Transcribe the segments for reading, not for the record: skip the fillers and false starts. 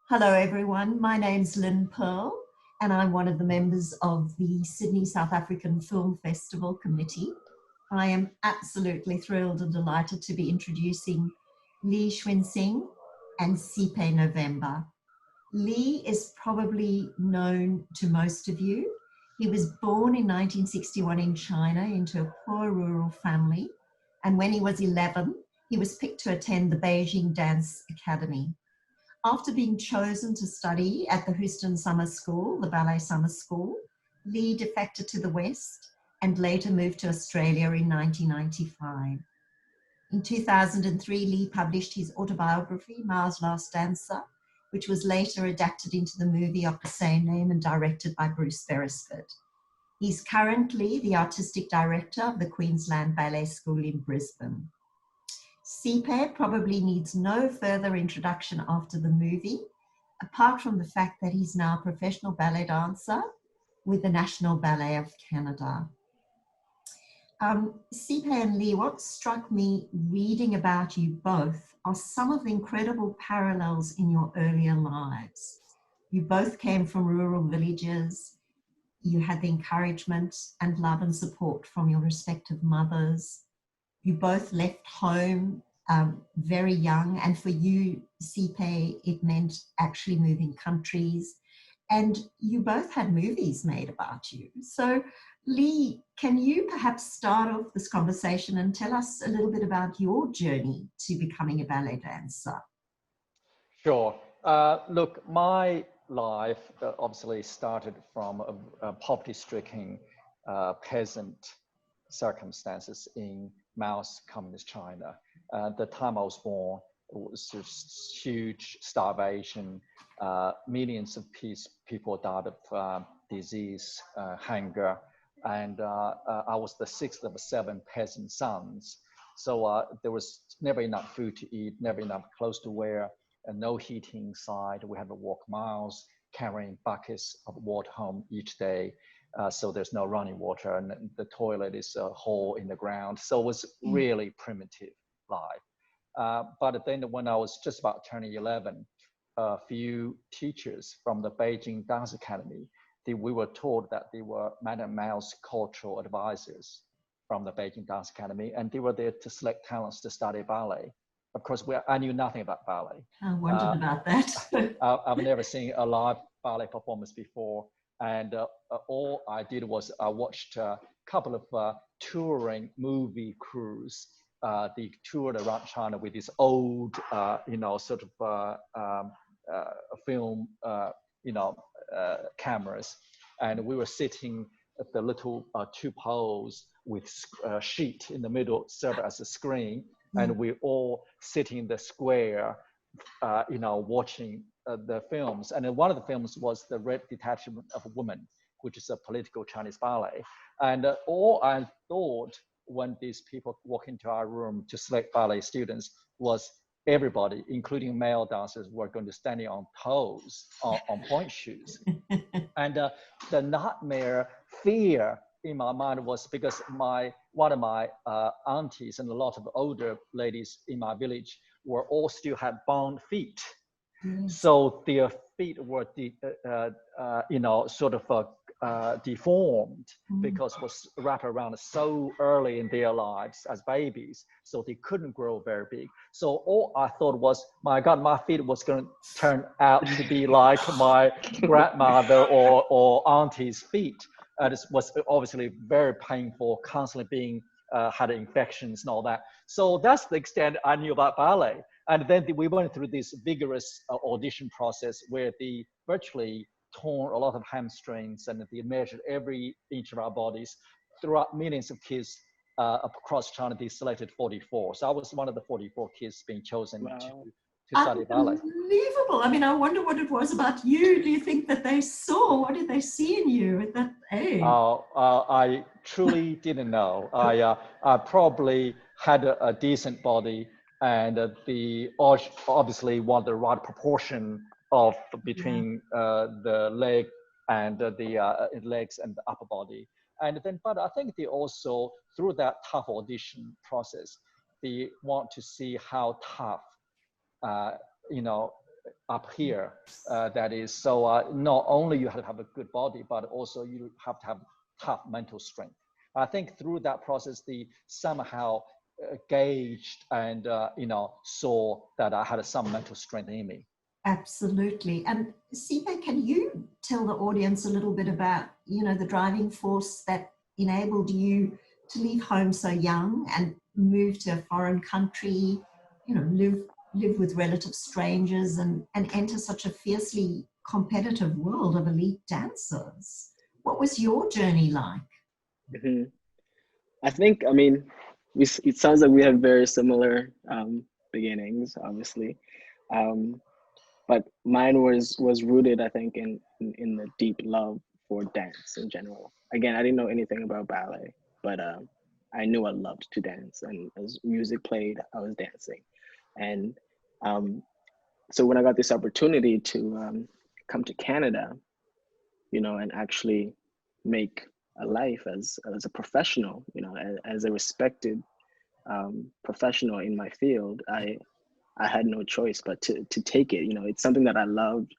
Hello everyone, my name's Lynn Pearl and I'm one of the members of the Sydney South African Film Festival Committee. I am absolutely thrilled and delighted to be introducing Cunxin and Siphe November. Lee is probably known to most of you. He was born in 1961 in China into a poor rural family, and when he was 11, he was picked to attend the Beijing Dance Academy. After being chosen to study at the Houston Summer School, the Ballet Summer School, Lee defected to the West and later moved to Australia in 1995. In 2003, Lee published his autobiography, Mao's Last Dancer, which was later adapted into the movie of the same name and directed by Bruce Beresford. He's currently the artistic director of the Queensland Ballet School in Brisbane. Siphe probably needs no further introduction after the movie, apart from the fact that he's now a professional ballet dancer with the National Ballet of Canada. Siphe and Lee, what struck me reading about you both are some of the incredible parallels in your earlier lives. You both came from rural villages. You had the encouragement and love and support from your respective mothers. You both left home very young, and for you, Siphe, it meant actually moving countries. And you both had movies made about you. So, Lee, can you perhaps start off this conversation and tell us a little bit about your journey to becoming a ballet dancer? Sure. Look, my life obviously started from a poverty-stricken peasant circumstances in Mao's communist China. The time I was born, it was just huge starvation. Millions of people died of disease, hunger, and I was the sixth of seven peasant sons. So there was never enough food to eat, never enough clothes to wear, and no heating inside. We had to walk miles carrying buckets of water home each day. So there's no running water, and the toilet is a hole in the ground. So it was really primitive life. But then when I was just about turning 11, a few teachers from the Beijing Dance Academy, we were told that they were Madame Mao's cultural advisors from the Beijing Dance Academy, and they were there to select talents to study ballet. Of course, I knew nothing about ballet. I wondered about that. I've never seen a live ballet performance before. And all I did was I watched a couple of touring movie crews. They toured around China with these old, sort of film, cameras. And we were sitting at the little two poles with a sheet in the middle, served as a screen. And we all sitting in the square, watching the films. And one of the films was The Red Detachment of a Woman, which is a political Chinese ballet. And all I thought when these people walk into our room to select ballet students was everybody, including male dancers, were going to stand on toes, on point shoes. And the nightmare fear in my mind was because one of my aunties and a lot of older ladies in my village were all still had bound feet. So their feet were, deformed because it was wrapped around so early in their lives as babies. So they couldn't grow very big. So all I thought was, my God, my feet was going to turn out to be like my grandmother or auntie's feet. It was obviously very painful, constantly being had infections and all that. So that's the extent I knew about ballet. And then we went through this vigorous audition process where they virtually torn a lot of hamstrings, and they measured every inch of our bodies. Throughout millions of kids across China, they selected 44. So I was one of the 44 kids being chosen to study ballet. Unbelievable. I mean, I wonder what it was about you. Do you think that they saw? What did they see in you at that age? I truly didn't know. I probably had a decent body, and obviously want the right proportion of between the leg and the legs and the upper body. And then, but I think they also, through that tough audition process, they want to see how tough up here. That is, so not only you have to have a good body, but also you have to have tough mental strength. I think through that process, the somehow gauged and saw that I had some mental strength in me. Absolutely. And Siphe, can you tell the audience a little bit about, the driving force that enabled you to leave home so young and move to a foreign country, live with relative strangers and enter such a fiercely competitive world of elite dancers? What was your journey like? Mm-hmm. I think, it sounds like we have very similar beginnings, obviously. But mine was rooted, I think, in the deep love for dance in general. Again, I didn't know anything about ballet, but I knew I loved to dance, and as music played, I was dancing. And so when I got this opportunity to come to Canada, and actually make a life as a professional, as a respected professional in my field, I had no choice but to take it. It's something that I loved,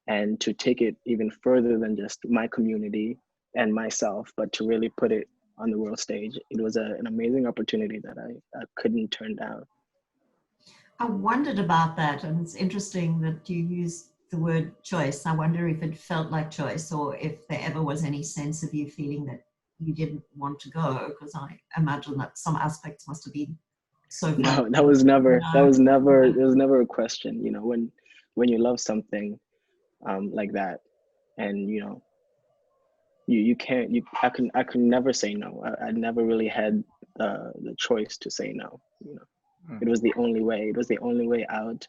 and to take it even further than just my community and myself, but to really put it on the world stage. It was an amazing opportunity that I couldn't turn down. I wondered about that, and it's interesting that you used the word choice. I wonder if it felt like choice, or if there ever was any sense of you feeling that you didn't want to go, because I imagine that some aspects must have been so good. No, there was never a question. When you love something like that, and you can't, I could never say no. I never really had the choice to say no. It was the only way. It was the only way out,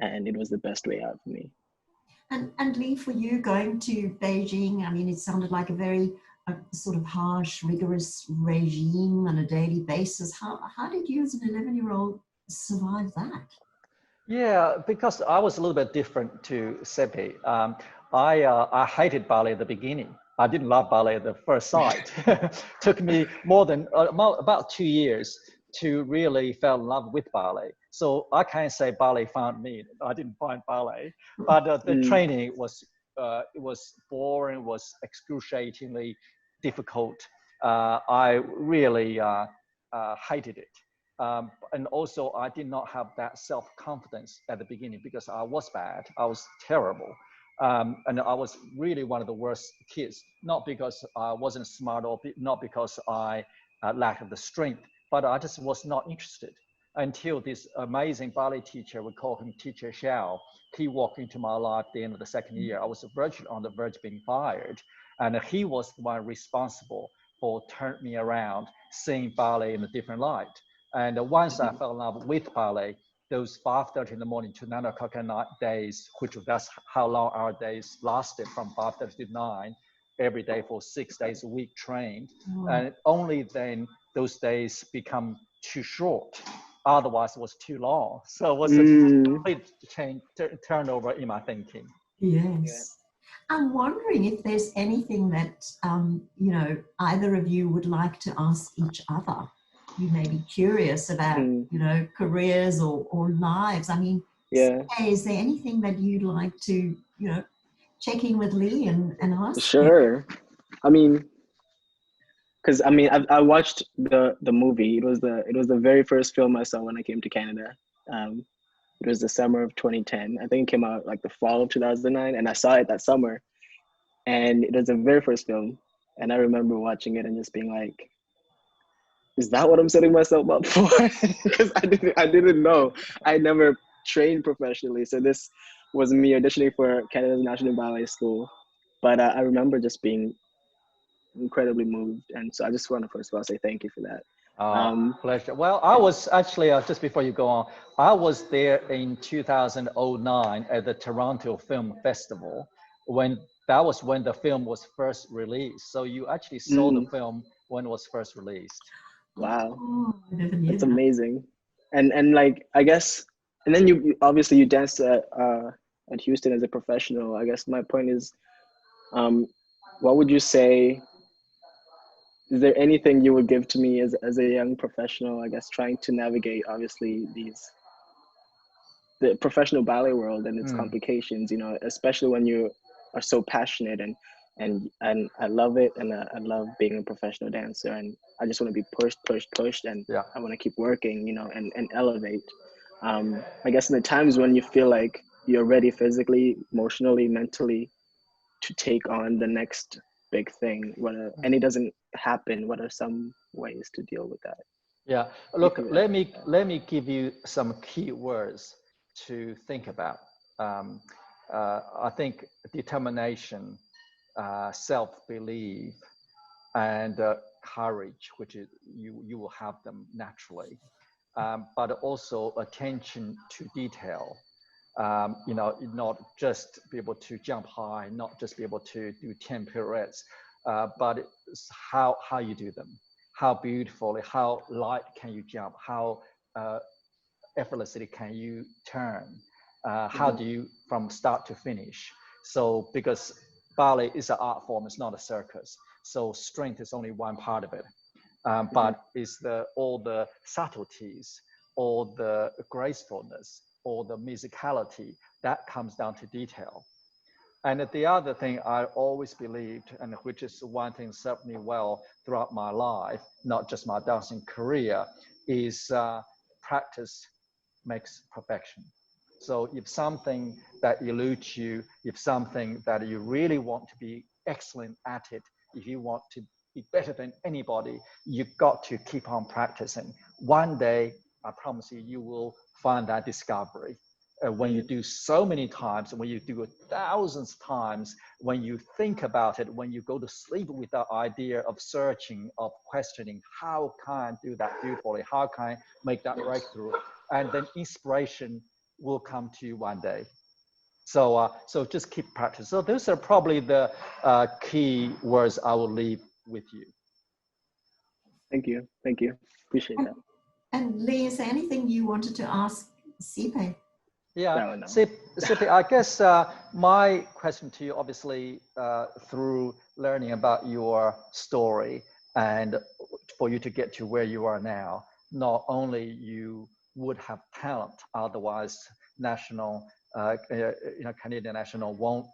and it was the best way out for me. And Lee, for you going to Beijing, it sounded like a very sort of harsh, rigorous regime on a daily basis. How did you as an 11-year-old survive that? Yeah, because I was a little bit different to Siphe. I hated ballet at the beginning. I didn't love ballet at the first sight. Took me more than about 2 years to really fall in love with ballet. So I can't say ballet found me. I didn't find ballet, but the training was it was boring, was excruciatingly difficult. I really hated it. And also, I did not have that self-confidence at the beginning because I was bad. I was terrible. And I was really one of the worst kids, not because I wasn't smart or not because I lacked the strength, but I just was not interested until this amazing ballet teacher, we call him Teacher Xiao, he walked into my life at the end of the second year. I was on the verge of being fired. And he was the one responsible for turning me around, seeing ballet in a different light. And once I fell in love with ballet, those 5:30 in the morning to 9 o'clock at night days, that's how long our days lasted, from 5:30 to 9, every day for 6 days a week trained. And only then those days become too short. Otherwise, it was too long. So it was a complete turnover in my thinking. Yes. Yeah. I'm wondering if there's anything that, either of you would like to ask each other. You may be curious about, careers or lives. Yeah. Is there anything that you'd like to, check in with Lee and ask? Sure. Because I watched the movie. It was the very first film I saw when I came to Canada. It was the summer of 2010. I think it came out like the fall of 2009, and I saw it that summer. And it was the very first film, and I remember watching it and just being like, "Is that what I'm setting myself up for?" Because I didn't know. I never trained professionally, so this was me auditioning for Canada's National Ballet School. But I remember just being incredibly moved, and so I just want to first of all say thank you for that. Pleasure. Well, I was actually, just before you go on, I was there in 2009 at the Toronto Film Festival that was when the film was first released. So you actually saw the film when it was first released. Wow, I never knew that's that. amazing. And like, I guess, and then you obviously you danced at Houston as a professional. I guess my point is, what would you say? Is there anything you would give to me as a young professional, I guess, trying to navigate obviously these the professional ballet world and its complications, you know, especially when you are so passionate and I love it, and I love being a professional dancer, and I just want to be pushed, and Yeah. I want to keep working, you know, and elevate. I guess in the times when you feel like you're ready physically, emotionally, mentally to take on the next big thing, and it doesn't happen, what are some ways to deal with that? Yeah, look, let me give you some key words to think about. I think determination, self-belief, and courage, which is you will have them naturally, but also attention to detail. You know, not just be able to jump high, not just be able to do 10 pirouettes, but it's how you do them, how beautifully, how light can you jump, how effortlessly can you turn, how do you from start to finish. So because ballet is an art form, it's not a circus, so strength is only one part of it, but it's all the subtleties, all the gracefulness, all the musicality that comes down to detail. And the other thing I always believed, and which is one thing served me well throughout my life, not just my dancing career, is practice makes perfection. So if something that eludes you, if something that you really want to be excellent at it, if you want to be better than anybody, you've got to keep on practicing. One day, I promise you, you will find that discovery. When you do so many times, when you do it thousands of times, when you think about it, when you go to sleep with the idea of searching, of questioning, how can I do that beautifully? How can I make that breakthrough? And then inspiration will come to you one day. So, so just keep practice. So those are probably the key words I will leave with you. Thank you. Appreciate that. And Lee, is there anything you wanted to ask Siphe? Yeah, No. Siphe, I guess my question to you, obviously, through learning about your story and for you to get to where you are now, not only you would have talent, otherwise national, Canadian national won't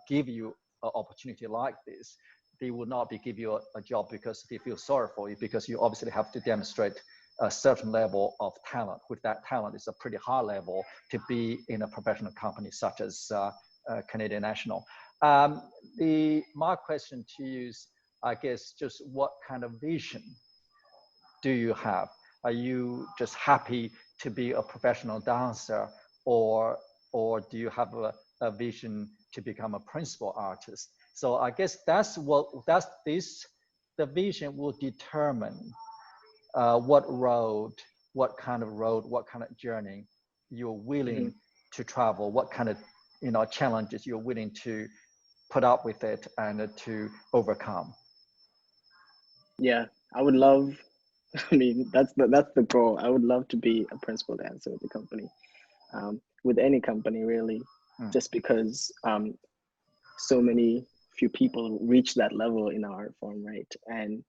give you an opportunity like this. They will not give you a job because they feel sorry for you, because you obviously have to demonstrate a certain level of talent. With that talent, it's a pretty high level to be in a professional company such as Canadian National. My question to you is, I guess, just what kind of vision do you have? Are you just happy to be a professional dancer, or do you have a vision to become a principal artist? So I guess the vision will determine what kind of journey you're willing to travel, what kind of challenges you're willing to put up with it and to overcome. Yeah, I would love. I mean, that's the goal. I would love to be a principal dancer with the company, with any company really, just because so few people reach that level in our art form, right? And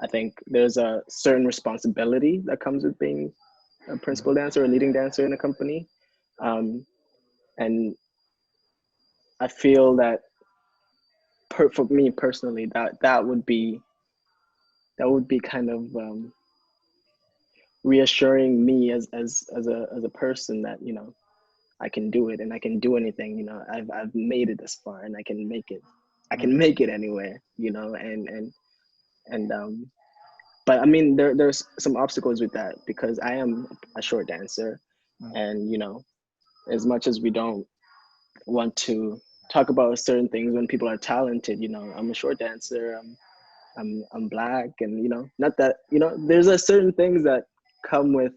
I think there's a certain responsibility that comes with being a principal dancer or leading dancer in a company, and I feel that for me personally, that would be kind of reassuring me as a person that, you know, I can do it and I can do anything. You know, I've made it this far and I can make it anywhere, you know. And but I mean, there's some obstacles with that because I am a short dancer, and you know, as much as we don't want to talk about certain things when people are talented, you know, I'm a short dancer, I'm black, and you know, not that, you know, there's a certain things that come with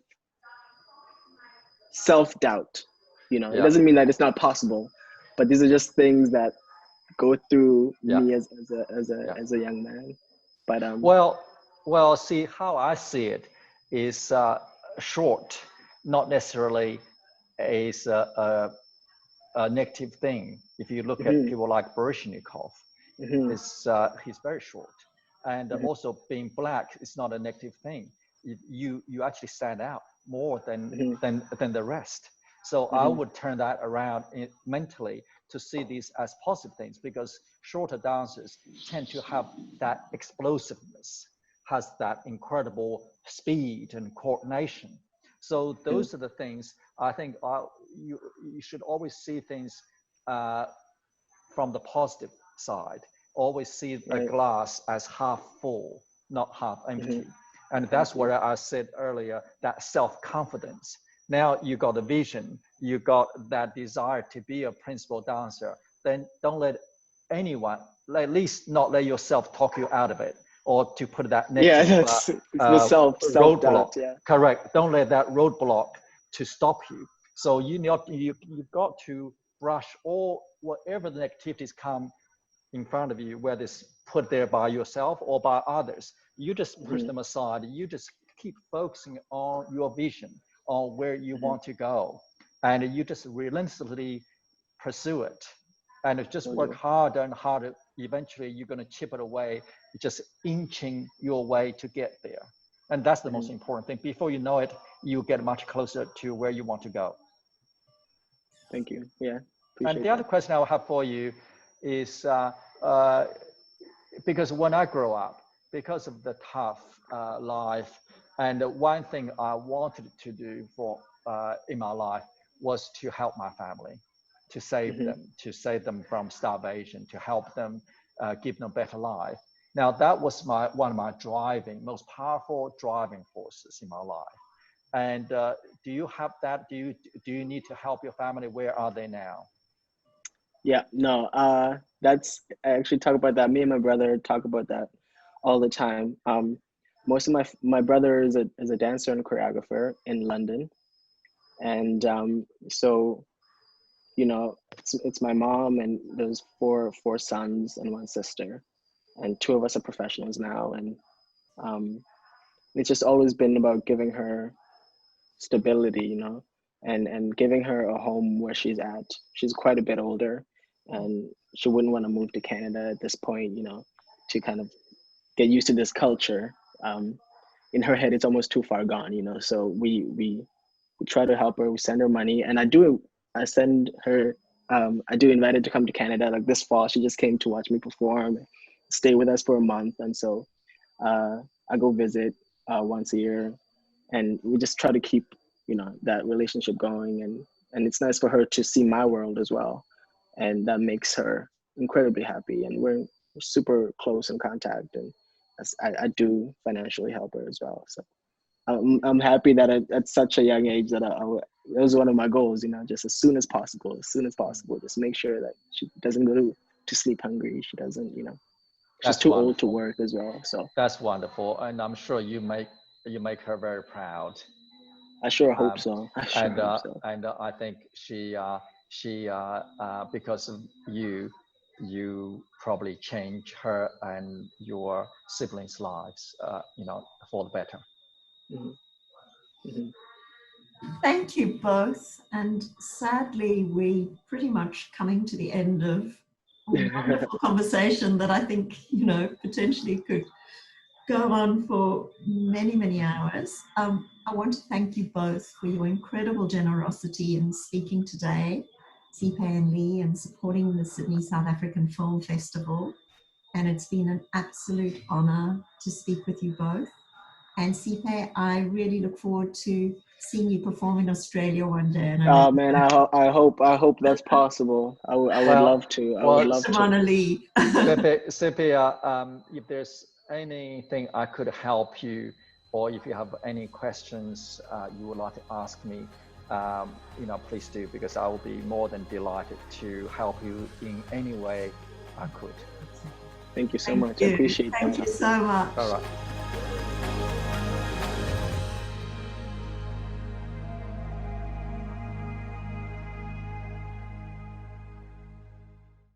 self-doubt, you know. It doesn't mean that it's not possible, but these are just things that go through me as a young man. But well, see, how I see it is short, not necessarily is a negative thing. If you look at people like Baryshnikov, he's very short, and also being black is not a negative thing. You actually stand out. more Mhm. than the rest. So I would turn that around mentally to see these as positive things, because shorter dancers tend to have that explosiveness, has that incredible speed and coordination. So those are the things I think you should always see things from the positive side. Always see a Right. glass as half full, not half empty. Mhm. And that's where I said earlier, that self-confidence. Now you got a vision, you got that desire to be a principal dancer, then don't let anyone, at least not let yourself talk you out of it, or to put that Yeah, negative that's it's the self doubt. roadblock. Yeah. Correct. Don't let that roadblock to stop you. So you've got to brush all whatever the negativities come in front of you, whether it's put there by yourself or by others. You just push them aside. You just keep focusing on your vision, on where you want to go, and you just relentlessly pursue it, and just work harder and harder. Eventually, you're going to chip it away, just inching your way to get there. And that's the most important thing. Before you know it, you get much closer to where you want to go. Thank you. Yeah, And appreciate the other that. question I will have for you is, because when I grow up, because of the tough life, and one thing I wanted to do in my life was to help my family, to save them from starvation, to help them, give them a better life. Now that was one of my most powerful driving forces in my life. And do you have that? Do you need to help your family? Where are they now? Yeah, no, that's I actually talk about that. Me and my brother talk about that all the time. Most of my brother is a dancer and choreographer in London, and so you know it's my mom, and there's four sons and one sister, and two of us are professionals now, and um, it's just always been about giving her stability, and giving her a home where she's at. She's quite a bit older, and she wouldn't want to move to Canada at this point, to kind of get used to this culture. In her head, it's almost too far gone, So we try to help her. We send her money, and I send her. I do invite her to come to Canada. Like this fall, she just came to watch me perform, stay with us for a month, and so uh, I go visit once a year, and we just try to keep that relationship going, and it's nice for her to see my world as well, and that makes her incredibly happy, and we're super close in contact, and I do financially help her as well. So I'm happy that at such a young age that it was one of my goals, just as soon as possible, just make sure that she doesn't go to sleep hungry. She doesn't, she's That's too old to wonderful. work as well. So That's wonderful, and I'm sure you make her very proud. I sure hope Um, so. I sure and hope so. I think she because of you probably change her and your siblings' lives, for the better. Hmm. Hmm. Thank you both. And sadly, we pretty much coming to the end of a wonderful conversation that I think, potentially could go on for many, many hours. I want to thank you both for your incredible generosity in speaking today, Siphe and Lee, and supporting the Sydney South African Film Festival. And it's been an absolute honor to speak with you both. And Siphe, I really look forward to seeing you perform in Australia one day. And I know Oh man, I hope that's possible. I would Well, love to. I would well, love to. Shimana Lee. Siphe, if there's anything I could help you, or if you have any questions you would like to ask me, please do, because I will be more than delighted to help you in any way I could. Thank you so Thank much. I you. appreciate Thank that. you so much. All right.